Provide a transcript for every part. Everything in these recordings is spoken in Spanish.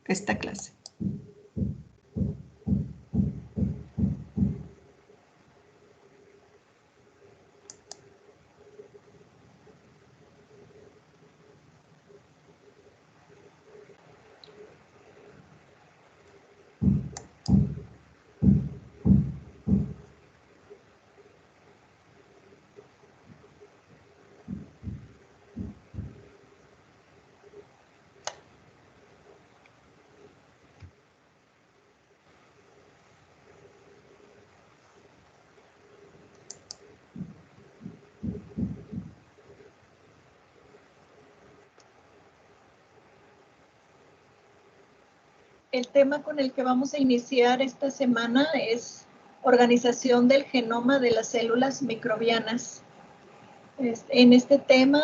esta clase. El tema con el que vamos a iniciar esta semana es organización del genoma de las células microbianas. En este tema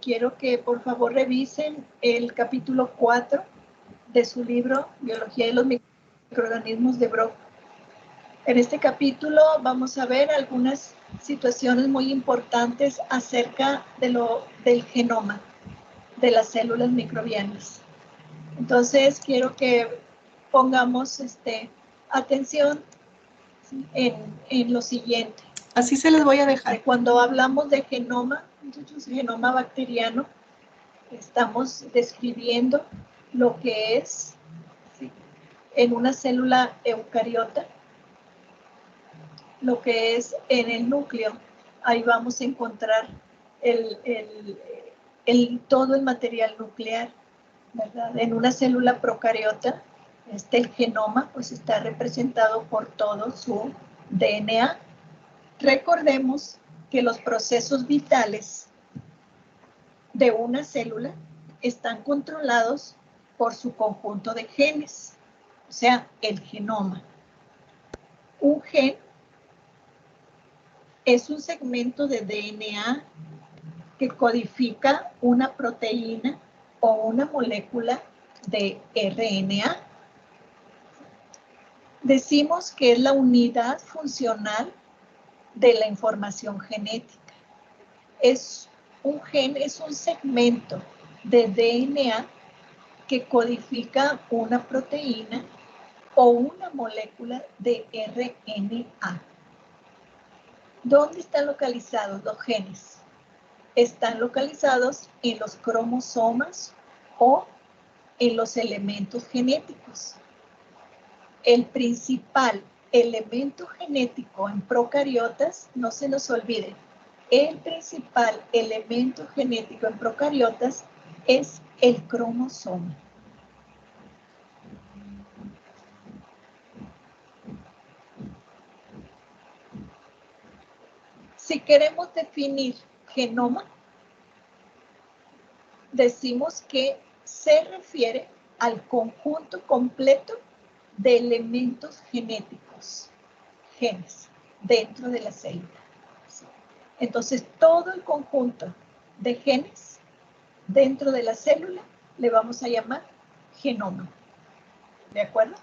quiero que por favor revisen el capítulo 4 de su libro Biología de los microorganismos de Brock. En este capítulo vamos a ver algunas situaciones muy importantes acerca del genoma de las células microbianas. Entonces, quiero que pongamos atención en lo siguiente. Así se les voy a dejar. Cuando hablamos de genoma, genoma bacteriano, estamos describiendo lo que es, ¿sí?, en una célula eucariota, lo que es en el núcleo. Ahí vamos a encontrar todo el material nuclear, ¿verdad? En una célula procariota, el genoma pues está representado por todo su DNA. Recordemos que los procesos vitales de una célula están controlados por su conjunto de genes, o sea, el genoma. Un gen es un segmento de DNA que codifica una proteína o una molécula de RNA. Decimos que es la unidad funcional de la información genética. Un gen es un segmento de DNA que codifica una proteína o una molécula de RNA. ¿Dónde están localizados los genes? Están localizados en los cromosomas o en los elementos genéticos. El principal elemento genético en procariotas, no se nos olvide, el principal elemento genético en procariotas es el cromosoma. Si queremos definir genoma, decimos que se refiere al conjunto completo de elementos genéticos, genes, dentro de la célula. Entonces, todo el conjunto de genes dentro de la célula le vamos a llamar genoma. ¿De acuerdo?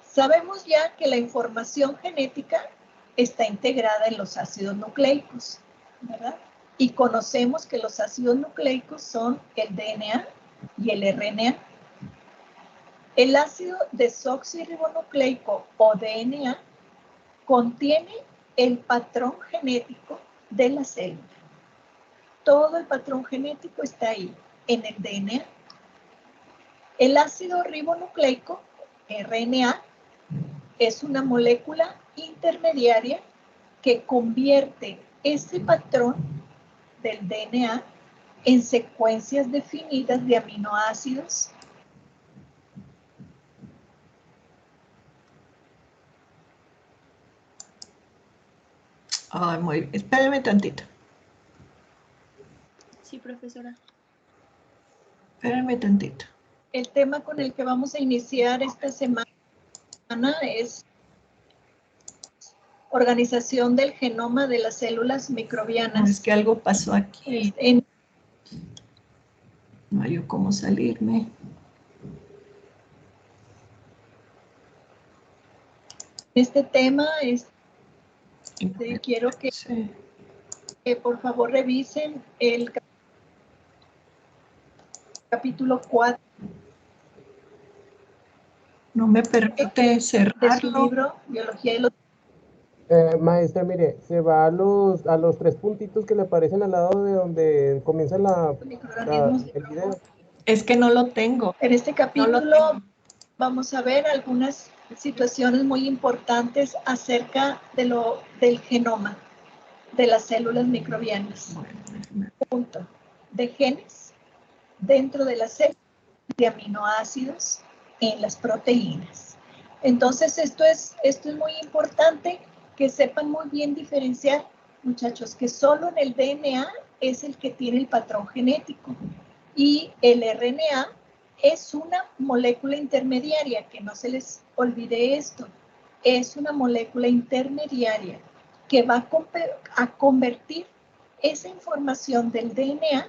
Sabemos ya que la información genética está integrada en los ácidos nucleicos, ¿verdad? Y conocemos que los ácidos nucleicos son el DNA y el RNA. El ácido desoxirribonucleico o DNA contiene el patrón genético de la célula. Todo el patrón genético está ahí, en el DNA. El ácido ribonucleico, RNA, es una molécula intermediaria que convierte ese patrón del DNA en secuencias definidas de aminoácidos muy bien. Espérame tantito. Sí, profesora. Espérame tantito. El tema con el que vamos a iniciar esta semana es organización del genoma de las células microbianas. No, es que algo pasó aquí. No hay cómo salirme. Este tema quiero que, sí, que por favor revisen el capítulo 4 No me permite de su cerrarlo. libro Biología de los... Maestra, mire, se va a los tres puntitos que le aparecen al lado de donde comienza microorganismos. el video. Es que no lo tengo. En este No lo capítulo tengo. vamos a ver algunas situaciones muy importantes acerca del genoma de las células microbianas. Punto. De genes dentro de las células, de aminoácidos en las proteínas. Entonces, esto es muy importante que sepan muy bien diferenciar, muchachos, que solo en el DNA es el que tiene el patrón genético y el RNA es una molécula intermediaria, que no se les olvide esto, es una molécula intermediaria que va a convertir esa información del DNA,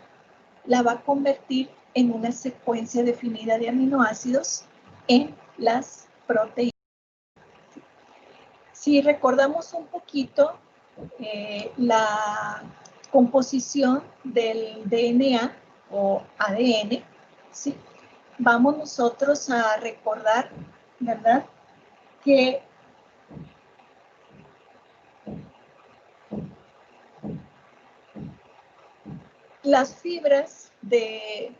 la va a convertir en una secuencia definida de aminoácidos en las proteínas. Si recordamos un poquito la composición del DNA o ADN, ¿sí? Vamos nosotros a recordar, ¿verdad?, que las fibras del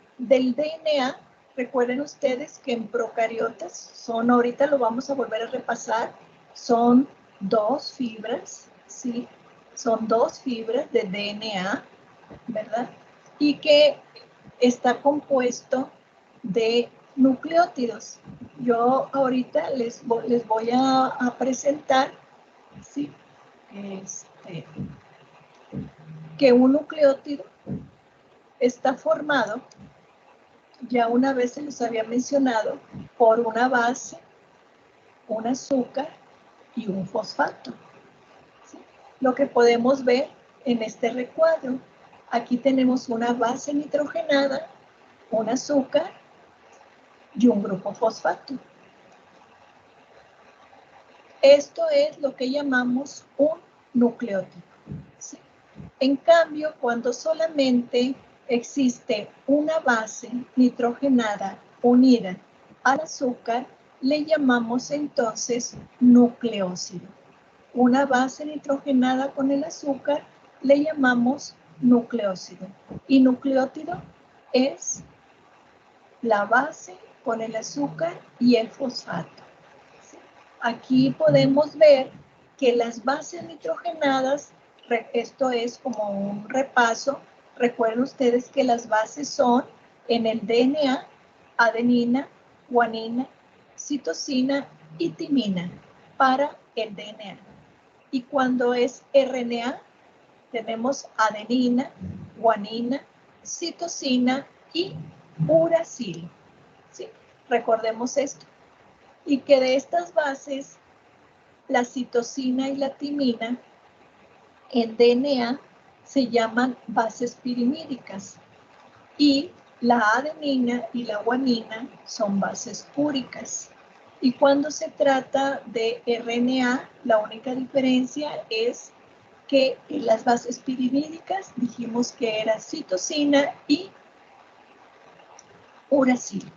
DNA, recuerden ustedes que en procariotas son, ahorita lo vamos a volver a repasar, son 2 fibras, ¿sí? Son 2 fibras de DNA, ¿verdad? Y que está compuesto de nucleótidos. Yo ahorita les voy a presentar, ¿sí?, que un nucleótido está formado, ya una vez se los había mencionado, por una base, un azúcar y un fosfato. ¿Sí? Lo que podemos ver en este recuadro, aquí tenemos una base nitrogenada, un azúcar y un grupo fosfato. Esto es lo que llamamos un nucleótido. ¿Sí? En cambio, cuando solamente existe una base nitrogenada unida al azúcar, le llamamos entonces nucleósido. Una base nitrogenada con el azúcar le llamamos nucleósido. Y nucleótido es la base con el azúcar y el fosfato. Aquí podemos ver que las bases nitrogenadas, esto es como un repaso, recuerden ustedes que las bases son en el DNA, adenina, guanina, citosina y timina para el DNA. Y cuando es RNA, tenemos adenina, guanina, citosina y uracilo. ¿Sí? Recordemos esto. Y que de estas bases, la citosina y la timina en DNA se llaman bases pirimídicas y la adenina y la guanina son bases úricas. Y cuando se trata de RNA, la única diferencia es que en las bases pirimídicas dijimos que era citosina y uracilo.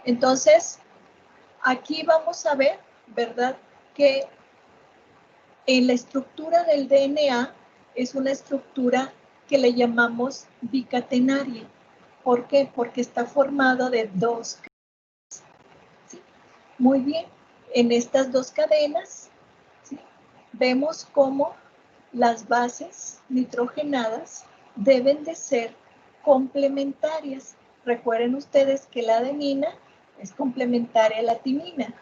Entonces, aquí vamos a ver, ¿verdad?, que en la estructura del DNA es una estructura que le llamamos bicatenaria. ¿Por qué? Porque está formado de 2 cadenas. ¿Sí? Muy bien, en estas 2 cadenas, ¿sí?, vemos cómo las bases nitrogenadas deben de ser complementarias. Recuerden ustedes que la adenina es complementaria a la timina,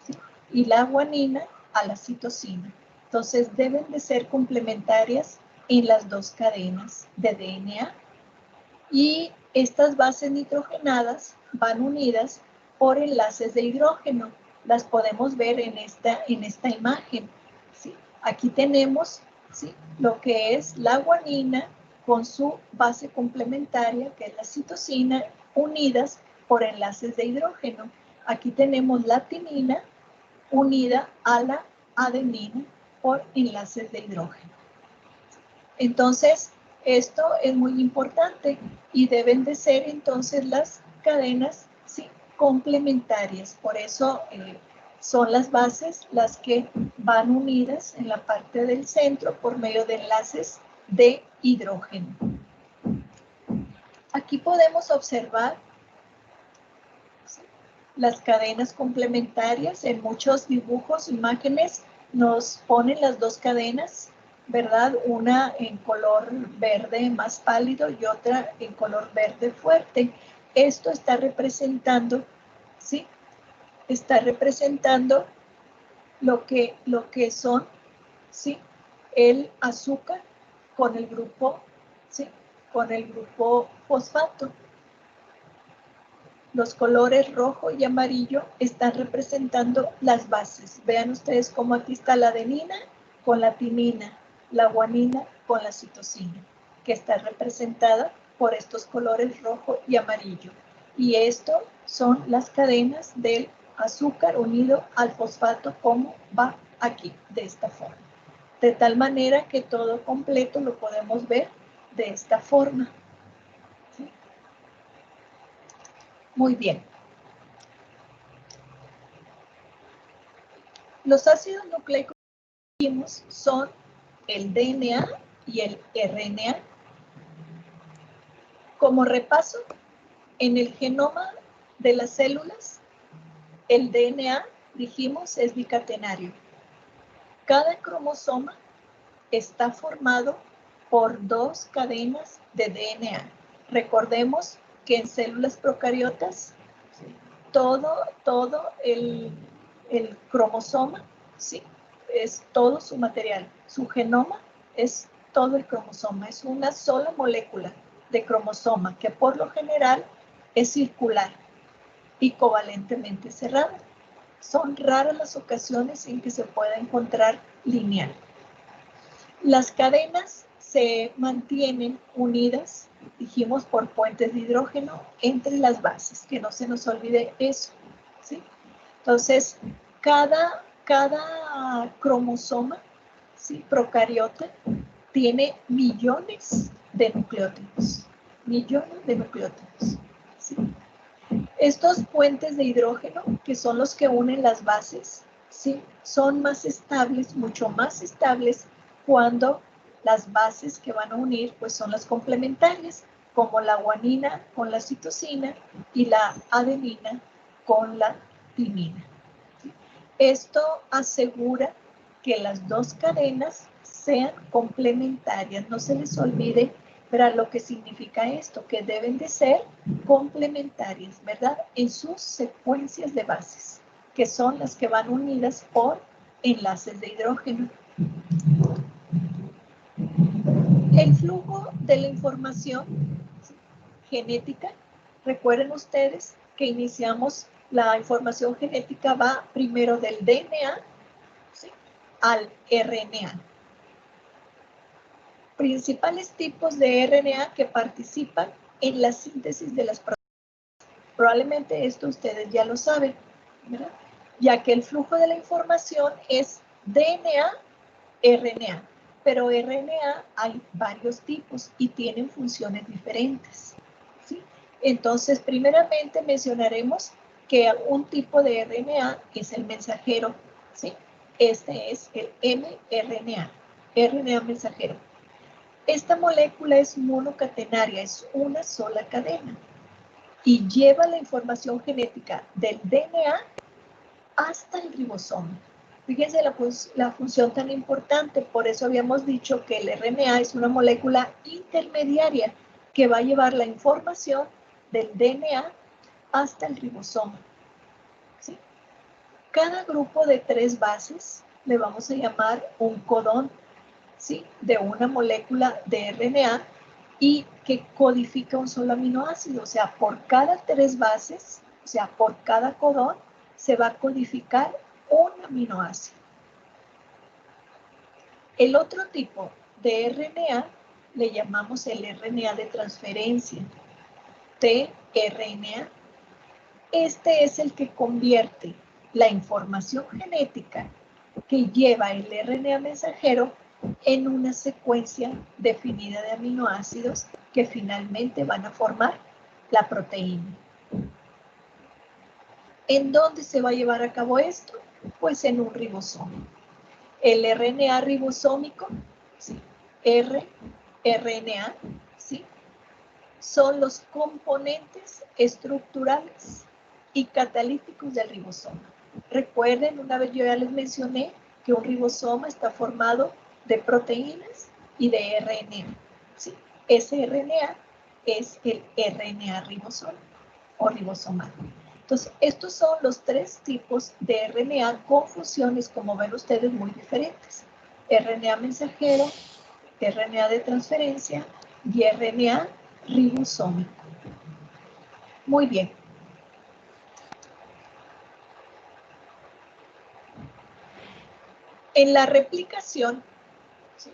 ¿sí?, y la guanina a la citosina. Entonces, deben de ser complementarias en las 2 cadenas de DNA. Y estas bases nitrogenadas van unidas por enlaces de hidrógeno. Las podemos ver en esta imagen. ¿Sí? Aquí tenemos, ¿sí?, lo que es la guanina con su base complementaria, que es la citosina, unidas por enlaces de hidrógeno. Aquí tenemos la timina unida a la adenina por enlaces de hidrógeno. Entonces, esto es muy importante y deben de ser entonces las cadenas, ¿sí?, complementarias. Por eso son las bases las que van unidas en la parte del centro por medio de enlaces de hidrógeno. Aquí podemos observar las cadenas complementarias. En muchos dibujos, imágenes, nos ponen las dos cadenas, ¿verdad? Una en color verde más pálido y otra en color verde fuerte. Esto está representando, ¿sí? Está representando lo que son, ¿sí? El azúcar con el grupo, ¿sí? Con el grupo fosfato. Los colores rojo y amarillo están representando las bases. Vean ustedes cómo aquí está la adenina con la timina, la guanina con la citosina, que está representada por estos colores rojo y amarillo. Y esto son las cadenas del azúcar unido al fosfato, como va aquí, de esta forma. De tal manera que todo completo lo podemos ver de esta forma. ¿Sí? Muy bien. Los ácidos nucleicos que vimos son el DNA y el RNA. Como repaso, en el genoma de las células, el DNA, dijimos, es bicatenario. Cada cromosoma está formado por dos cadenas de DNA. Recordemos que en células procariotas, todo el cromosoma, sí, es todo su material. Su genoma es todo el cromosoma. Es una sola molécula de cromosoma que por lo general es circular y covalentemente cerrada. Son raras las ocasiones en que se pueda encontrar lineal. Las cadenas se mantienen unidas, dijimos, por puentes de hidrógeno entre las bases, que no se nos olvide eso, ¿sí? Entonces, cada cromosoma, ¿sí?, procariota tiene millones de nucleótidos, ¿sí? Estos puentes de hidrógeno, que son los que unen las bases, ¿sí?, son más estables, mucho más estables, cuando las bases que van a unir pues son las complementarias, como la guanina con la citosina y la adenina con la timina. Esto asegura que las dos cadenas sean complementarias. No se les olvide, ¿verdad?, lo que significa esto, que deben de ser complementarias, ¿verdad?, en sus secuencias de bases, que son las que van unidas por enlaces de hidrógeno. El flujo de la información genética, recuerden ustedes que iniciamos la información genética, va primero del DNA, ¿sí?, al RNA. Principales tipos de RNA que participan en la síntesis de las proteínas. Probablemente esto ustedes ya lo saben, ¿verdad?, ya que el flujo de la información es DNA, RNA. Pero RNA hay varios tipos y tienen funciones diferentes, ¿sí? Entonces, primeramente mencionaremos que un tipo de RNA es el mensajero, ¿sí? Este es el mRNA, RNA mensajero. Esta molécula es monocatenaria, es una sola cadena y lleva la información genética del DNA hasta el ribosoma. Fíjense la función tan importante, por eso habíamos dicho que el RNA es una molécula intermediaria que va a llevar la información del DNA hasta el ribosoma, ¿sí? Cada grupo de 3 bases le vamos a llamar un codón, ¿sí?, de una molécula de RNA y que codifica un solo aminoácido. O sea, por cada 3 bases, o sea, por cada codón, se va a codificar un aminoácido. El otro tipo de RNA le llamamos el RNA de transferencia, tRNA. Este es el que convierte la información genética que lleva el RNA mensajero en una secuencia definida de aminoácidos que finalmente van a formar la proteína. ¿En dónde se va a llevar a cabo esto? Pues en un ribosoma. El RNA ribosómico, ¿sí? rRNA, ¿sí? Son los componentes estructurales y catalíticos del ribosoma. Recuerden, una vez yo ya les mencioné que un ribosoma está formado de proteínas y de RNA, ¿sí? Ese RNA es el RNA ribosómico o ribosomal. Entonces, estos son los tres tipos de RNA con funciones, como ven ustedes, muy diferentes. RNA mensajero, RNA de transferencia y RNA ribosómico. Muy bien. En la replicación, ¿sí?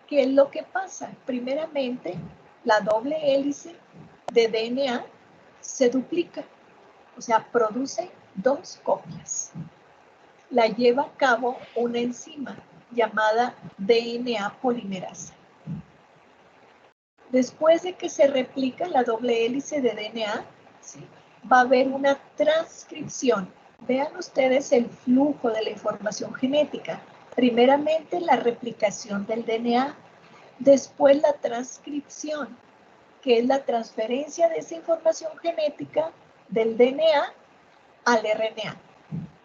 ¿Qué es lo que pasa? Primeramente, la doble hélice de DNA se duplica, o sea, produce dos copias. La lleva a cabo una enzima llamada DNA polimerasa. Después de que se replica la doble hélice de DNA, ¿sí? Va a haber una transcripción. Vean ustedes el flujo de la información genética. Primeramente la replicación del DNA, después la transcripción, que es la transferencia de esa información genética del DNA al RNA.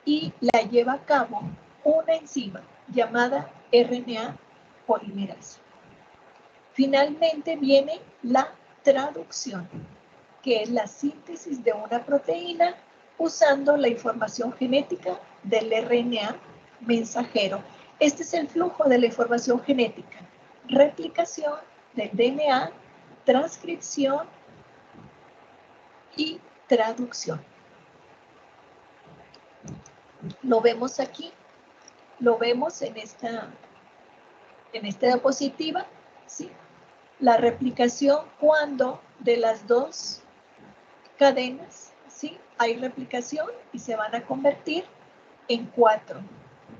Y la lleva a cabo una enzima llamada RNA polimerasa. Finalmente viene la traducción, que es la síntesis de una proteína usando la información genética del RNA mensajero. Este es el flujo de la información genética. Replicación del DNA, transcripción y traducción. Lo vemos aquí, lo vemos en esta diapositiva, ¿sí? La replicación cuando de las dos cadenas, ¿sí? Hay replicación y se van a convertir en 4,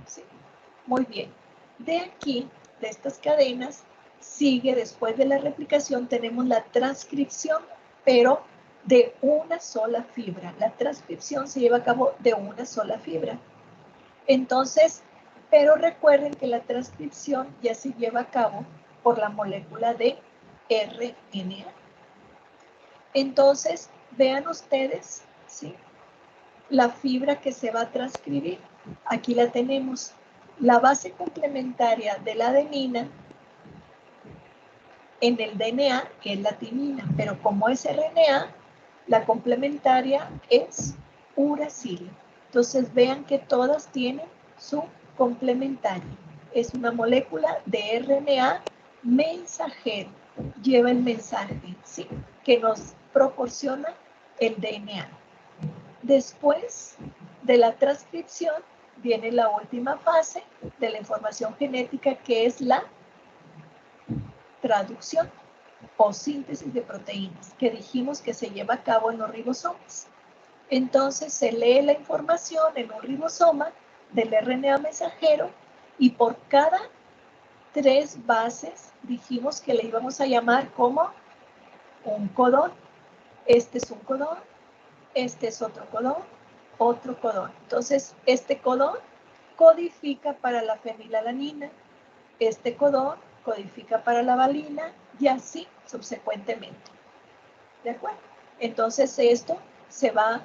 ¿sí? Muy bien. De aquí, de estas cadenas, sigue después de la replicación, tenemos la transcripción, pero de una sola fibra. La transcripción se lleva a cabo de una sola fibra. Entonces, pero recuerden que la transcripción ya se lleva a cabo por la molécula de RNA. Entonces, vean ustedes, ¿sí? La fibra que se va a transcribir. Aquí la tenemos. La base complementaria de la adenina en el DNA es la timina, pero como es RNA, la complementaria es uracilo. Entonces, vean que todas tienen su complementaria. Es una molécula de RNA mensajero. Lleva el mensaje, ¿sí? Que nos proporciona el DNA. Después de la transcripción viene la última fase de la información genética, que es la traducción o síntesis de proteínas, que dijimos que se lleva a cabo en los ribosomas. Entonces se lee la información en un ribosoma del RNA mensajero y por cada 3 bases dijimos que le íbamos a llamar como un codón. Este es un codón, este es otro codón, otro codón. Entonces, este codón codifica para la fenilalanina, este codón codifica para la valina y así subsecuentemente. ¿De acuerdo? Entonces, esto se va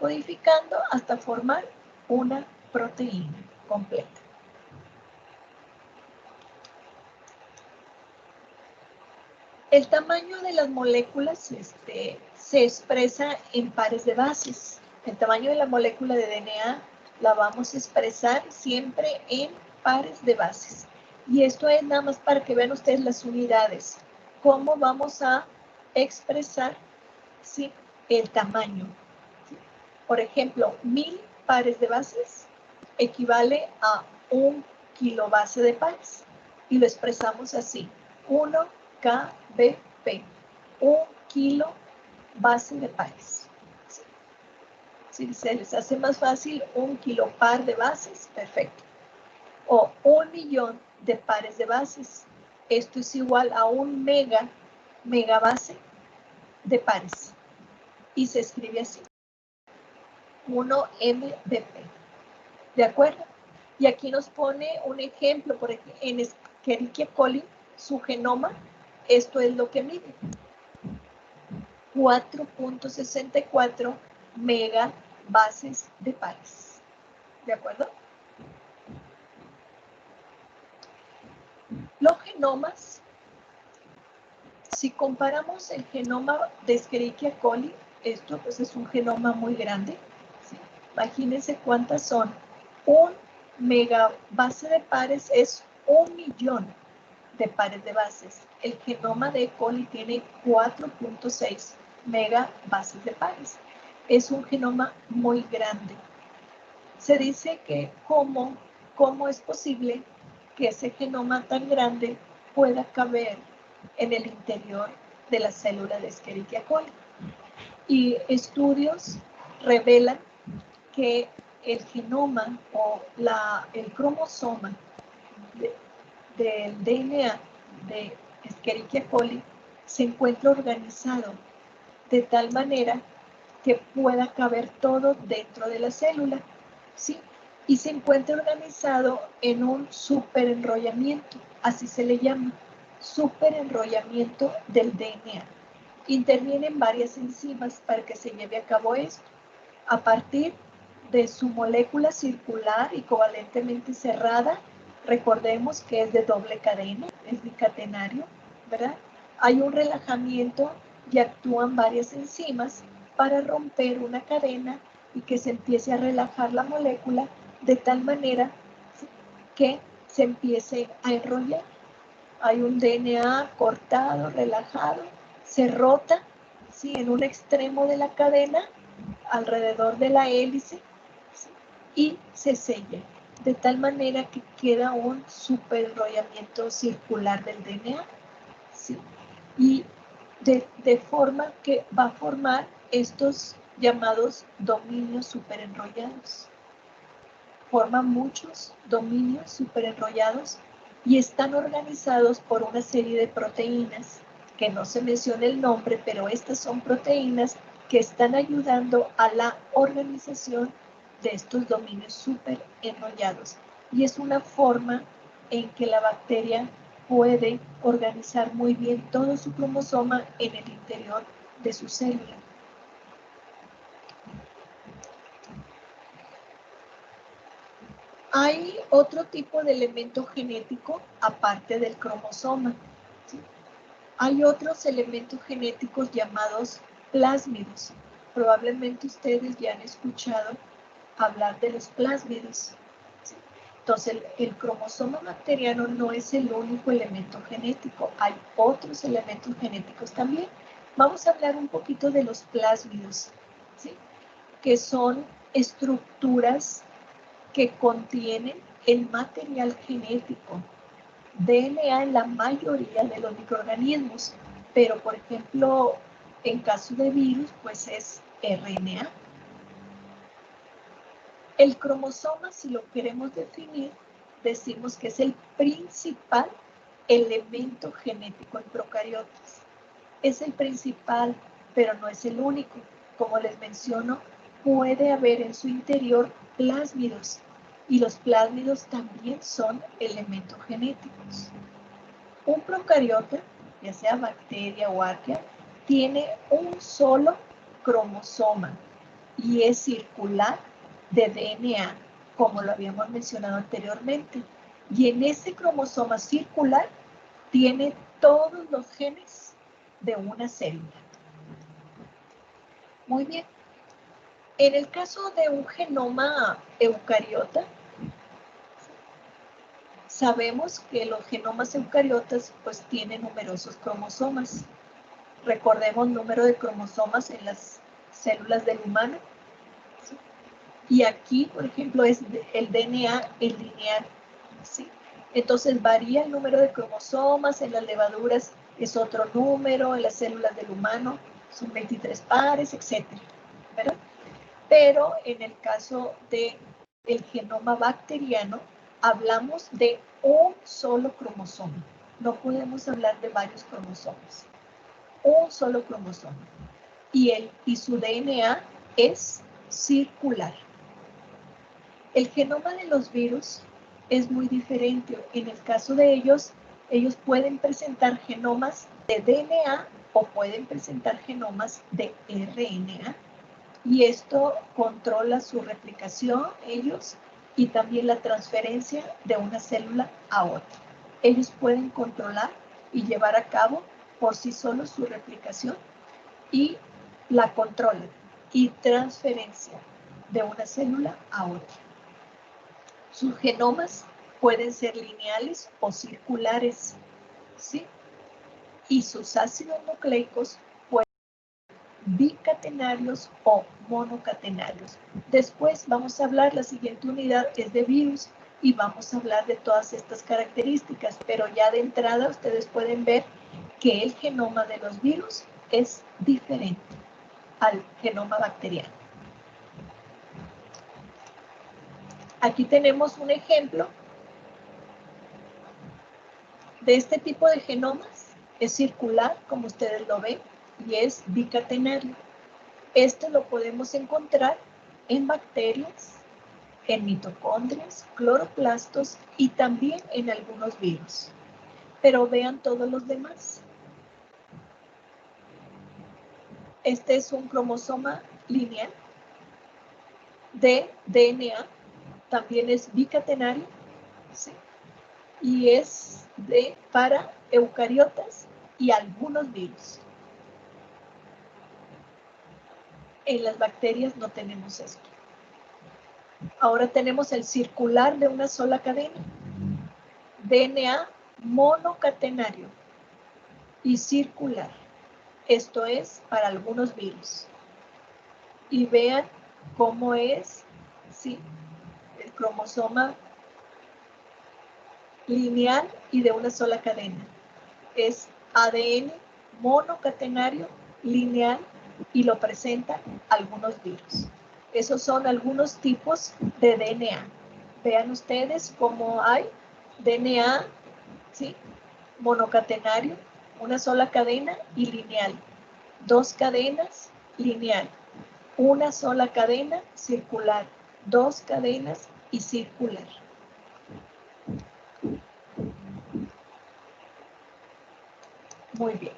codificando hasta formar una proteína completa. El tamaño de las moléculas se expresa en pares de bases. El tamaño de la molécula de DNA la vamos a expresar siempre en pares de bases. Y esto es nada más para que vean ustedes las unidades. ¿Cómo vamos a expresar, ¿sí?, el tamaño? Por ejemplo, 1000 pares de bases equivale a 1 kilobase de pares. Y lo expresamos así. 1 kbp, 1 kilo base de pares. Si se les hace más fácil, 1 kilo par de bases, perfecto. O 1.000.000 de pares de bases. Esto es igual a 1 megabase de pares. Y se escribe así. 1-MBP. ¿De acuerdo? Y aquí nos pone un ejemplo, por ejemplo, en Escherichia coli, su genoma, esto es lo que mide. 4.64 megabases de pares. ¿De acuerdo? Los genomas, si comparamos el genoma de Escherichia coli, esto pues es un genoma muy grande. ¿Sí? Imagínense cuántas son. Un megabase de pares es 1.000.000 de pares de bases. El genoma de E. coli tiene 4.6 megabases de pares. Es un genoma muy grande. Se dice que cómo es posible que ese genoma tan grande pueda caber en el interior de la célula de Escherichia coli. Y estudios revelan que el genoma o el cromosoma del DNA de Escherichia coli se encuentra organizado de tal manera que pueda caber todo dentro de la célula, ¿sí? Y se encuentra organizado en un superenrollamiento, así se le llama, superenrollamiento del DNA. Intervienen varias enzimas para que se lleve a cabo esto. A partir de su molécula circular y covalentemente cerrada, recordemos que es de doble cadena, es bicatenario, ¿verdad? Hay un relajamiento y actúan varias enzimas para romper una cadena y que se empiece a relajar la molécula de tal manera que se empiece a enrollar. Hay un DNA cortado, relajado, se rota, ¿sí? En un extremo de la cadena, alrededor de la hélice, ¿sí? Y se sella, de tal manera que queda un superenrollamiento circular del DNA, ¿sí? Y de forma que va a formar estos llamados dominios superenrollados. Forman muchos dominios superenrollados y están organizados por una serie de proteínas, que no se menciona el nombre, pero estas son proteínas que están ayudando a la organización de estos dominios superenrollados. Y es una forma en que la bacteria puede organizar muy bien todo su cromosoma en el interior de su célula. Hay otro tipo de elemento genético aparte del cromosoma, ¿sí? Hay otros elementos genéticos llamados plásmidos. Probablemente ustedes ya han escuchado hablar de los plásmidos, ¿sí? Entonces, el cromosoma bacteriano no es el único elemento genético. Hay otros elementos genéticos también. Vamos a hablar un poquito de los plásmidos, ¿sí? Que son estructuras que contienen el material genético, DNA en la mayoría de los microorganismos, pero por ejemplo, en caso de virus, pues es RNA. El cromosoma, si lo queremos definir, decimos que es el principal elemento genético en procariotas. Es el principal, pero no es el único. Como les menciono, puede haber en su interior plásmidos, y los plásmidos también son elementos genéticos. Un procariota, ya sea bacteria o arquea, tiene un solo cromosoma y es circular de DNA, como lo habíamos mencionado anteriormente. Y en ese cromosoma circular tiene todos los genes de una célula. Muy bien. En el caso de un genoma eucariota, sabemos que los genomas eucariotas pues tienen numerosos cromosomas. Recordemos el número de cromosomas en las células del humano. ¿Sí? Y aquí, por ejemplo, es el DNA el lineal. ¿Sí? Entonces varía el número de cromosomas, en las levaduras es otro número, en las células del humano son 23 pares, etc. ¿Verdad? Pero en el caso del genoma bacteriano, hablamos de un solo cromosoma. No podemos hablar de varios cromosomas. Un solo cromosoma. Y su DNA es circular. El genoma de los virus es muy diferente. En el caso de ellos pueden presentar genomas de DNA o pueden presentar genomas de RNA. Y esto controla su replicación, ellos, y también la transferencia de una célula a otra. Ellos pueden controlar y llevar a cabo por sí solos su replicación y la controlan y transferencia de una célula a otra. Sus genomas pueden ser lineales o circulares, ¿sí? Y sus ácidos nucleicos pueden ser bicatenarios o monocatenarios. Después vamos a hablar, la siguiente unidad es de virus y vamos a hablar de todas estas características, pero ya de entrada ustedes pueden ver que el genoma de los virus es diferente al genoma bacteriano. Aquí tenemos un ejemplo de este tipo de genomas. Es circular, como ustedes lo ven, y es bicatenario. Esto lo podemos encontrar en bacterias, en mitocondrias, cloroplastos y también en algunos virus. Pero vean todos los demás. Este es un cromosoma lineal de DNA. También es bicatenario, ¿sí? Y es para eucariotas y algunos virus. En las bacterias no tenemos esto. Ahora tenemos el circular de una sola cadena. DNA monocatenario y circular. Esto es para algunos virus. Y vean cómo es, ¿sí?, el cromosoma lineal y de una sola cadena. Es ADN monocatenario lineal y lo presentan algunos virus. Esos son algunos tipos de DNA. Vean ustedes cómo hay DNA, ¿sí?, monocatenario, una sola cadena y lineal. Dos cadenas, lineal. Una sola cadena, circular. Dos cadenas y circular. Muy bien.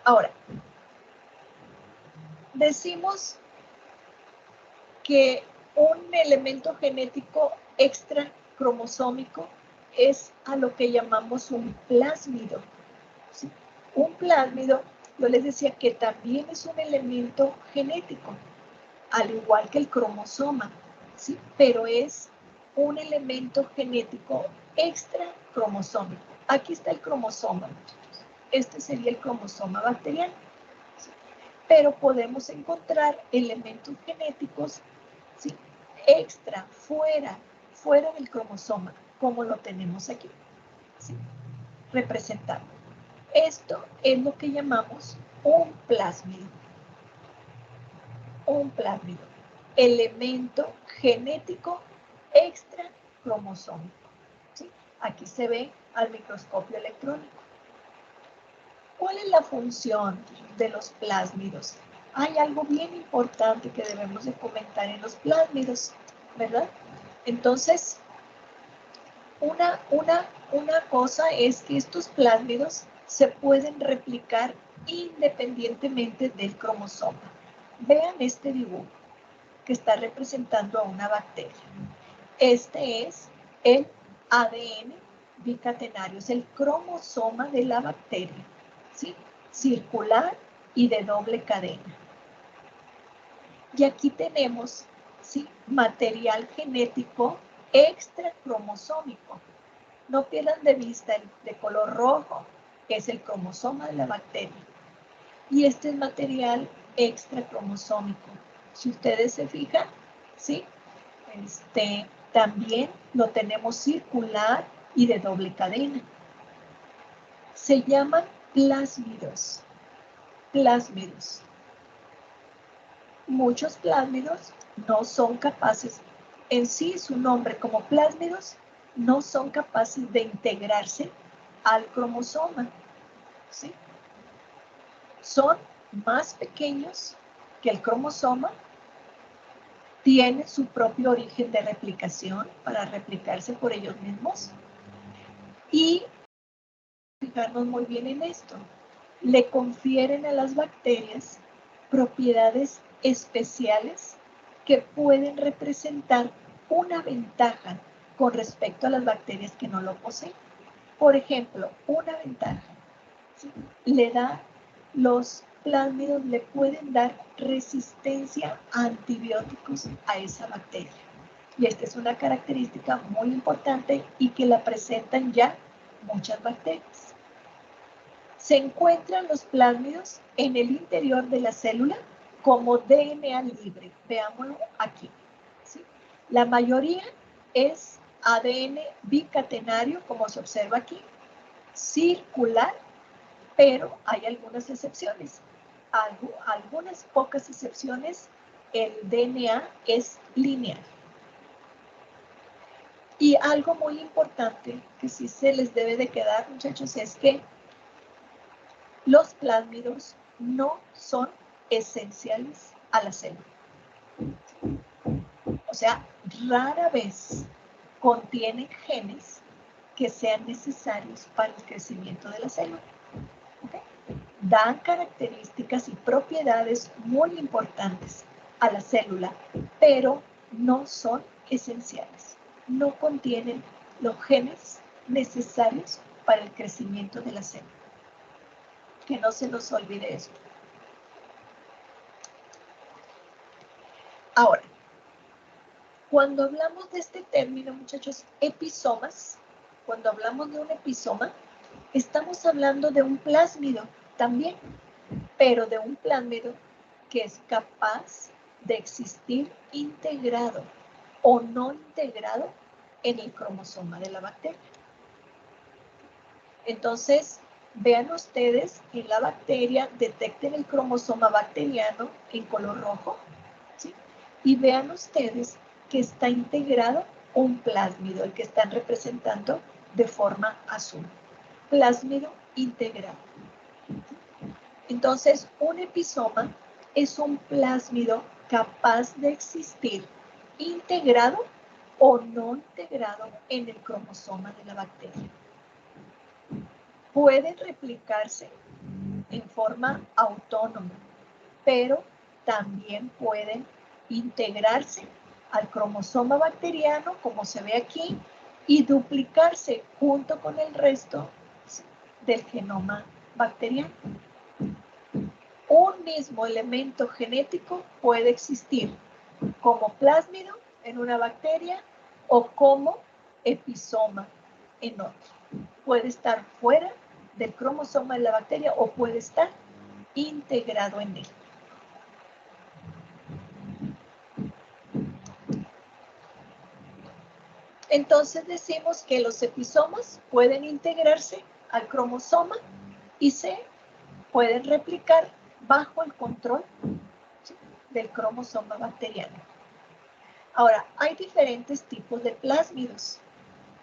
Ahora, decimos que un elemento genético extra cromosómico es a lo que llamamos un plásmido. ¿Sí? Un plásmido, yo les decía que también es un elemento genético, al igual que el cromosoma, ¿sí?, pero es un elemento genético extra cromosómico. Aquí está el cromosoma. Este sería el cromosoma bacteriano. ¿Sí? Pero podemos encontrar elementos genéticos, ¿sí?, extra, fuera del cromosoma, como lo tenemos aquí, ¿sí?, representado. Esto es lo que llamamos un plásmido. Un plásmido, elemento genético extra cromosómico. ¿Sí? Aquí se ve al microscopio electrónico. ¿Cuál es la función de los plásmidos? Hay algo bien importante que debemos de comentar en los plásmidos, ¿verdad? Entonces, una cosa es que estos plásmidos se pueden replicar independientemente del cromosoma. Vean este dibujo que está representando a una bacteria. Este es el ADN bicatenario, es el cromosoma de la bacteria, ¿sí?, circular y de doble cadena. Y aquí tenemos, ¿sí?, material genético extra cromosómico. No pierdan de vista el de color rojo, que es el cromosoma de la bacteria. Y este es material extra cromosómico. Si ustedes se fijan, ¿sí?, también lo tenemos circular y de doble cadena. Se llaman plásmidos. Plásmidos. Muchos plásmidos no son capaces, en sí su nombre como plásmidos, no son capaces de integrarse al cromosoma, ¿sí? Son más pequeños que el cromosoma tiene su propio origen de replicación para replicarse por ellos mismos. Y fijarnos muy bien en esto. Le confieren a las bacterias propiedades especiales que pueden representar una ventaja con respecto a las bacterias que no lo poseen. Por ejemplo, una ventaja, ¿sí? Los plásmidos le pueden dar resistencia a antibióticos a esa bacteria. Y esta es una característica muy importante y que la presentan ya muchas bacterias. Se encuentran los plásmidos en el interior de la célula como DNA libre. Veámoslo aquí, ¿sí? La mayoría es ADN bicatenario, como se observa aquí, circular, pero hay algunas excepciones. Algunas pocas excepciones, el DNA es lineal. Y algo muy importante que sí se les debe de quedar, muchachos, es que los plásmidos no son esenciales a la célula. O sea, rara vez contienen genes que sean necesarios para el crecimiento de la célula. ¿Okay? Dan características y propiedades muy importantes a la célula, pero no son esenciales. No contienen los genes necesarios para el crecimiento de la célula. Que no se nos olvide esto. Ahora, cuando hablamos de este término, muchachos, episomas, cuando hablamos de un episoma, estamos hablando de un plásmido también, pero de un plásmido que es capaz de existir integrado o no integrado en el cromosoma de la bacteria. Entonces, vean ustedes en la bacteria, detecten el cromosoma bacteriano en color rojo, ¿sí? Y vean ustedes que está integrado un plásmido, el que están representando de forma azul. Plásmido integrado. Entonces, un episoma es un plásmido capaz de existir integrado o no integrado en el cromosoma de la bacteria. Pueden replicarse en forma autónoma, pero también pueden integrarse al cromosoma bacteriano, como se ve aquí, y duplicarse junto con el resto del genoma bacteriano. Un mismo elemento genético puede existir como plásmido en una bacteria o como episoma en otro. Puede estar fuera del cromosoma de la bacteria o puede estar integrado en él. Entonces decimos que los episomas pueden integrarse al cromosoma y se pueden replicar bajo el control, ¿sí?, del cromosoma bacteriano. Ahora, hay diferentes tipos de plásmidos,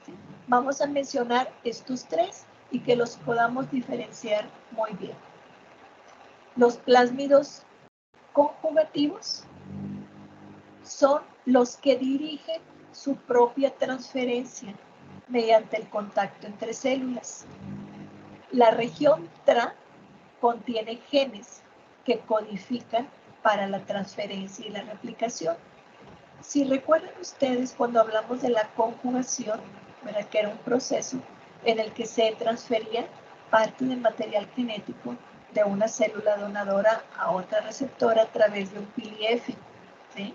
¿sí? Vamos a mencionar estos tres y que los podamos diferenciar muy bien. Los plásmidos conjugativos son los que dirigen su propia transferencia mediante el contacto entre células. La región TRA contiene genes que codifican para la transferencia y la replicación. Si recuerdan ustedes cuando hablamos de la conjugación, ¿verdad?, que era un proceso en el que se transfería parte del material genético de una célula donadora a otra receptora a través de un PIF, ¿sí?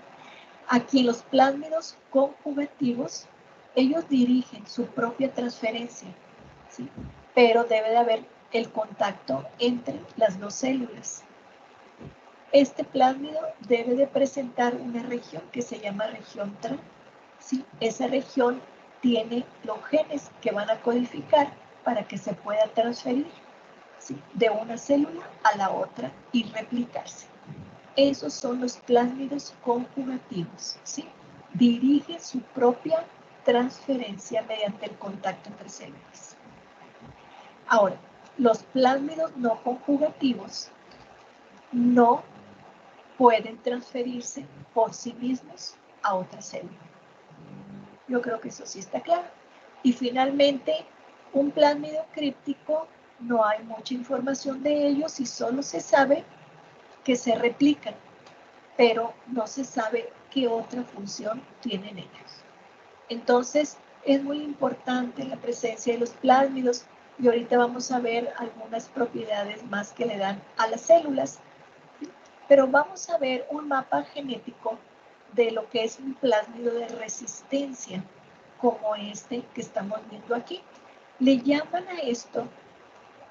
Aquí los plásmidos conjugativos, ellos dirigen su propia transferencia, ¿sí?, pero debe de haber el contacto entre las dos células. Este plásmido debe de presentar una región que se llama región TRA, ¿sí? Esa región tiene los genes que van a codificar para que se pueda transferir, ¿sí?, de una célula a la otra y replicarse. Esos son los plásmidos conjugativos, ¿sí? Dirigen su propia transferencia mediante el contacto entre células. Ahora, los plásmidos no conjugativos no pueden transferirse por sí mismos a otra célula. Yo creo que eso sí está claro. Y finalmente, un plásmido críptico, no hay mucha información de ellos y solo se sabe que se replican, pero no se sabe qué otra función tienen ellos. Entonces, es muy importante la presencia de los plásmidos y ahorita vamos a ver algunas propiedades más que le dan a las células. Pero vamos a ver un mapa genético de lo que es un plásmido de resistencia, como este que estamos viendo aquí. Le llaman a esto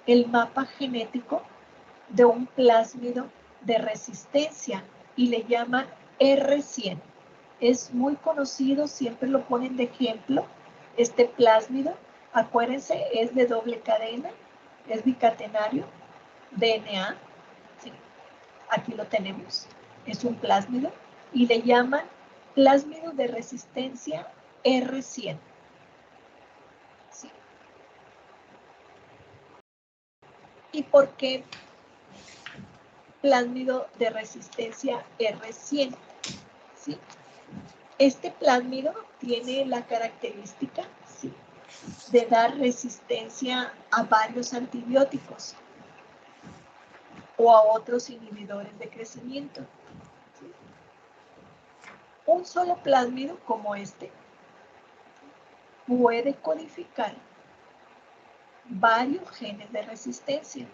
el mapa genético de un plásmido de resistencia y le llaman R100. Es muy conocido, siempre lo ponen de ejemplo, este plásmido. Acuérdense, es de doble cadena, es bicatenario, DNA. Sí, aquí lo tenemos, es un plásmido y le llaman plásmido de resistencia R100. Sí. ¿Y por qué plásmido de resistencia R100? ¿Sí? Este plásmido tiene la característica, ¿sí?, de dar resistencia a varios antibióticos o a otros inhibidores de crecimiento. ¿Sí? Un solo plásmido como este puede codificar varios genes de resistencia.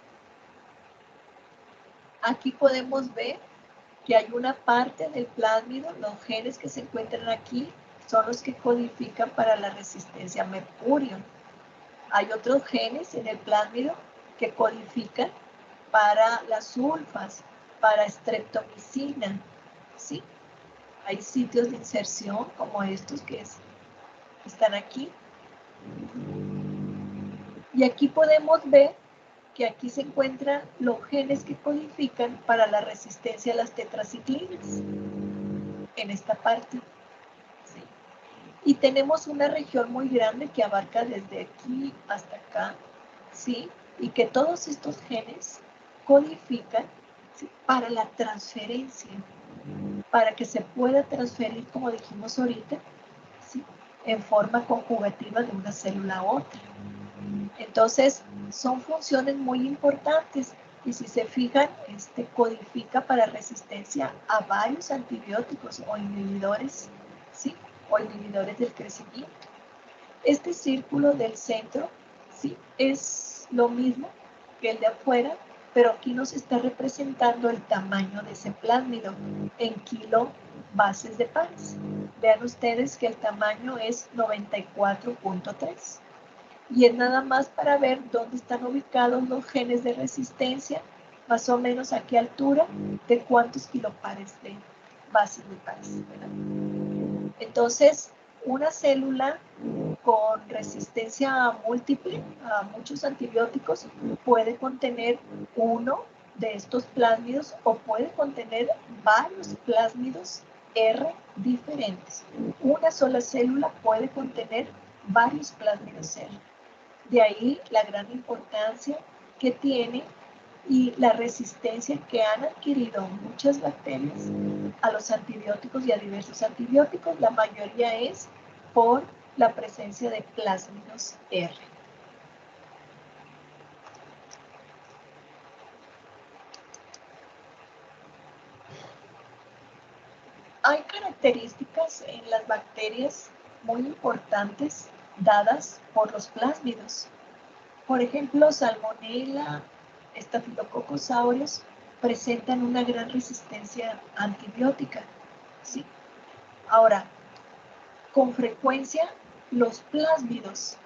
Aquí podemos ver que hay una parte del plásmido, los genes que se encuentran aquí son los que codifican para la resistencia a mercurio. Hay otros genes en el plásmido que codifican para las sulfas, para streptomicina, ¿sí? Hay sitios de inserción como estos que están aquí. Y aquí podemos ver que aquí se encuentran los genes que codifican para la resistencia a las tetraciclinas, en esta parte. ¿Sí? Y tenemos una región muy grande que abarca desde aquí hasta acá, ¿sí? Y que todos estos genes codifican, ¿sí?, para la transferencia, para que se pueda transferir, como dijimos ahorita, ¿sí?, en forma conjugativa de una célula a otra. Entonces, son funciones muy importantes y si se fijan, codifica para resistencia a varios antibióticos o inhibidores, ¿sí?, o inhibidores del crecimiento. Este círculo del centro, ¿sí?, es lo mismo que el de afuera, pero aquí nos está representando el tamaño de ese plásmido en kilobases de París. Vean ustedes que el tamaño es 94.3. Y es nada más para ver dónde están ubicados los genes de resistencia, más o menos a qué altura, de cuántos kilopares de bases de París, ¿verdad? Entonces, una célula con resistencia múltiple a muchos antibióticos puede contener uno de estos plásmidos o puede contener varios plásmidos R diferentes. Una sola célula puede contener varios plásmidos R. De ahí la gran importancia que tiene y la resistencia que han adquirido muchas bacterias a los antibióticos y a diversos antibióticos. La mayoría es por la presencia de plásmidos R. Hay características en las bacterias muy importantes dadas por los plásmidos. Por ejemplo, Salmonella, Staphylococcus aureus presentan una gran resistencia antibiótica, ¿sí? Ahora, con frecuencia, los plásmidos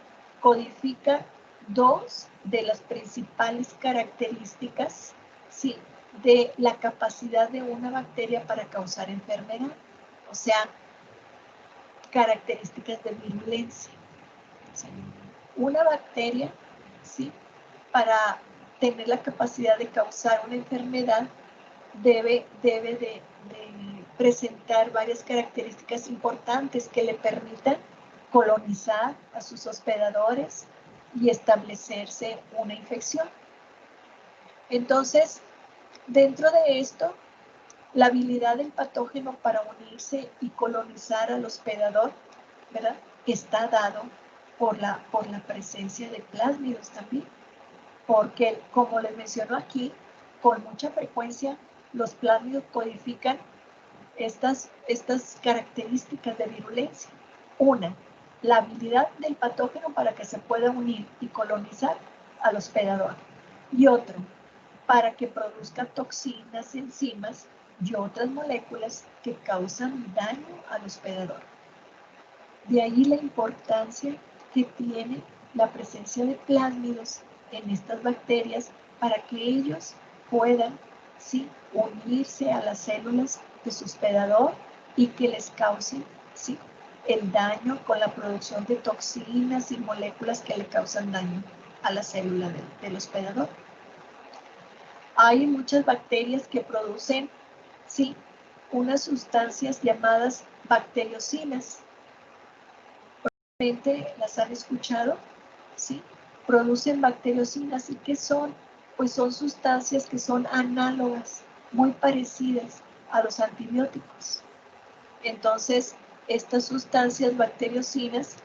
codifican dos de las principales características, ¿sí?, de la capacidad de una bacteria para causar enfermedad, o sea, características de virulencia. ¿Sí? Una bacteria, ¿sí?, para tener la capacidad de causar una enfermedad, debe de presentar varias características importantes que le permitan colonizar a sus hospedadores y establecerse una infección. Entonces, dentro de esto, La habilidad del patógeno para unirse y colonizar al hospedador, ¿verdad?, está dado por la presencia de plásmidos también. Porque, como les menciono aquí, con mucha frecuencia los plásmidos codifican estas características de virulencia. Una, la habilidad del patógeno para que se pueda unir y colonizar al hospedador. Y otro, para que produzca toxinas, enzimas y otras moléculas que causan daño al hospedador. De ahí la importancia que tiene la presencia de plásmidos en estas bacterias para que ellos puedan, ¿sí?, unirse a las células de su hospedador y que les causen, ¿sí?, el daño con la producción de toxinas y moléculas que le causan daño a la célula del hospedador. Hay muchas bacterias que producen, ¿sí?, unas sustancias llamadas bacteriocinas. Probablemente las han escuchado, ¿sí? Producen bacteriocinas. ¿Y qué son? Pues son sustancias que son análogas, muy parecidas a los antibióticos. Entonces, estas sustancias bacteriocinas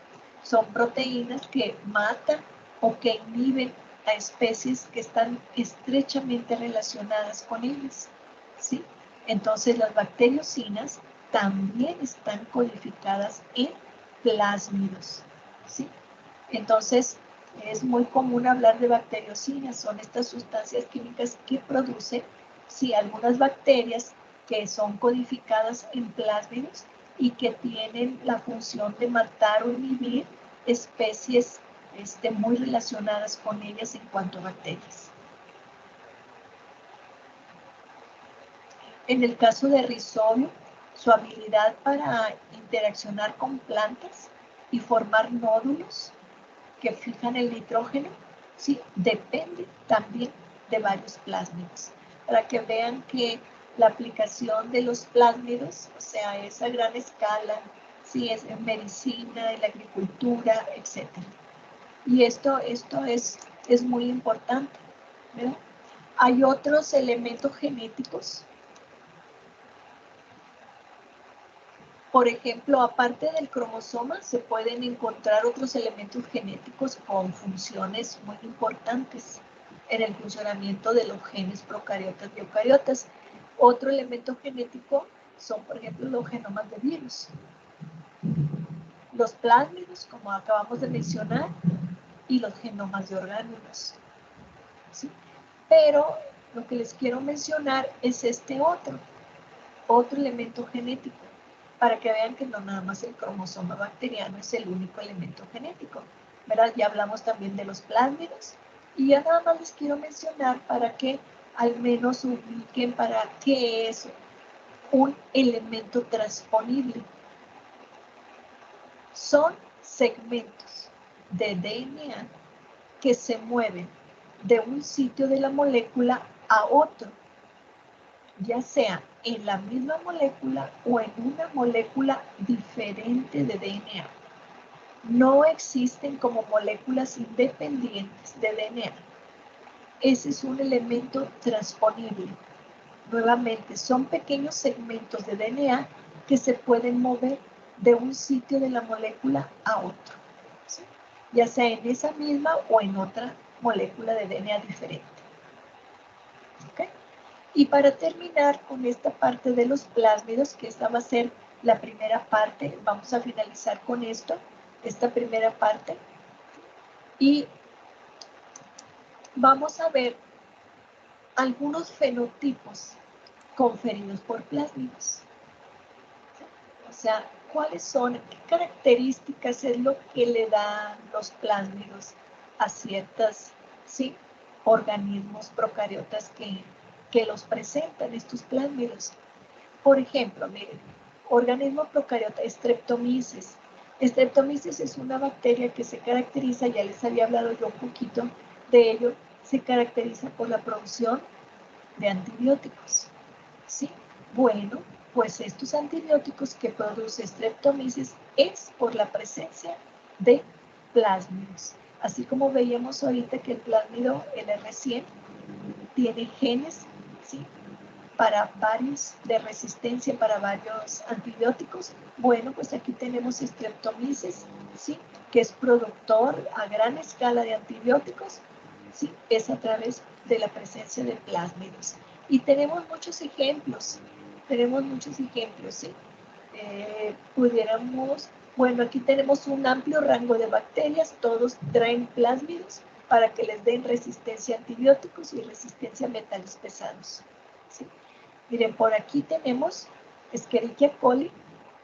son proteínas que matan o que inhiben a especies que están estrechamente relacionadas con ellas, ¿sí? Entonces, las bacteriocinas también están codificadas en plásmidos, ¿sí? Entonces, es muy común hablar de bacteriocinas, son estas sustancias químicas que producen, sí, algunas bacterias que son codificadas en plásmidos y que tienen la función de matar o inhibir especies muy relacionadas con ellas en cuanto a bacterias. En el caso de Rhizobio, su habilidad para interaccionar con plantas y formar nódulos que fijan el nitrógeno, sí, depende también de varios plásmidos. Para que vean que la aplicación de los plásmidos, o sea, es a gran escala, sí, es en medicina, en la agricultura, etc. Y esto es muy importante, ¿verdad? Hay otros elementos genéticos. Por ejemplo, aparte del cromosoma, se pueden encontrar otros elementos genéticos con funciones muy importantes en el funcionamiento de los genes procariotas y eucariotas. Otro elemento genético son, por ejemplo, los genomas de virus. Los plásmidos, como acabamos de mencionar, y los genomas de orgánulos, ¿sí? Pero lo que les quiero mencionar es este otro elemento genético, para que vean que no nada más el cromosoma bacteriano es el único elemento genético, ¿verdad? Ya hablamos también de los plásmidos, y ya nada más les quiero mencionar para que al menos ubiquen para qué es un elemento transponible. Son segmentos de DNA que se mueven de un sitio de la molécula a otro, ya sea en la misma molécula o en una molécula diferente de DNA. No existen como moléculas independientes de DNA. Ese es un elemento transponible. Nuevamente, son pequeños segmentos de DNA que se pueden mover de un sitio de la molécula a otro, ¿sí?, ya sea en esa misma o en otra molécula de DNA diferente. ¿Okay? Y para terminar con esta parte de los plásmidos, que esta va a ser la primera parte, vamos a finalizar con esto, esta primera parte, y vamos a ver algunos fenotipos conferidos por plásmidos. O sea, ¿cuáles son, qué características es lo que le dan los plásmidos a ciertos, ¿sí?, organismos procariotas que los presentan, estos plásmidos? Por ejemplo, miren, organismo procariota, Streptomyces. Streptomyces es una bacteria que se caracteriza, ya les había hablado yo un poquito de ello, se caracteriza por la producción de antibióticos, ¿sí? Bueno, pues estos antibióticos que produce Streptomyces es por la presencia de plásmidos. Así como veíamos ahorita que el plásmido, el R100, tiene genes, ¿sí?, de resistencia para varios antibióticos. Bueno, pues aquí tenemos Streptomyces, ¿sí? Que es productor a gran escala de antibióticos, ¿sí? Es a través de la presencia de plásmidos. Y tenemos muchos ejemplos, ¿sí? Bueno, aquí tenemos un amplio rango de bacterias, todos traen plásmidos para que les den resistencia a antibióticos y resistencia a metales pesados, ¿sí? Miren, por aquí tenemos Escherichia coli,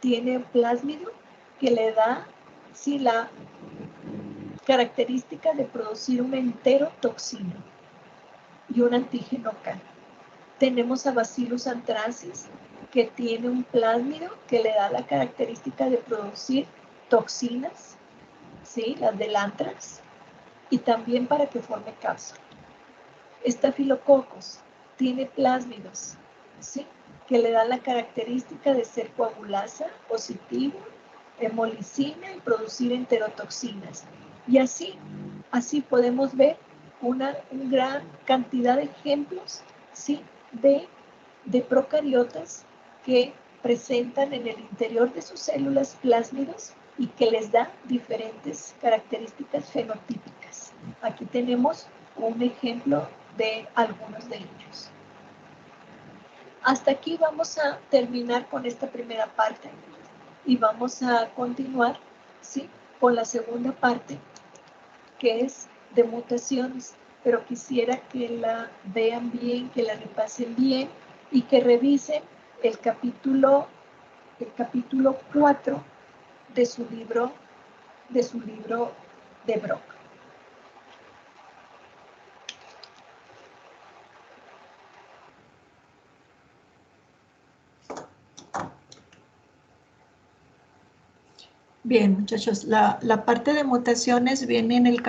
tiene plásmido que le da, sí, la característica de producir un enterotoxina y un antígeno K. Tenemos a Bacillus anthracis, que tiene un plásmido que le da la característica de producir toxinas, ¿sí? Las del anthrax, y también para que forme cápsula. Staphylococcus tiene plásmidos, ¿sí? Que le dan la característica de ser coagulasa, positivo, hemolicina y producir enterotoxinas. Y así podemos ver una gran cantidad de ejemplos, ¿sí? de procariotas que presentan en el interior de sus células plásmidos y que les da diferentes características fenotípicas. Aquí tenemos un ejemplo de algunos de ellos. Hasta aquí vamos a terminar con esta primera parte y vamos a continuar, ¿sí? Con la segunda parte, que es de mutaciones, pero quisiera que la vean bien, que la repasen bien y que revisen el capítulo 4 de su libro de Brock. Bien, muchachos, la parte de mutaciones viene en el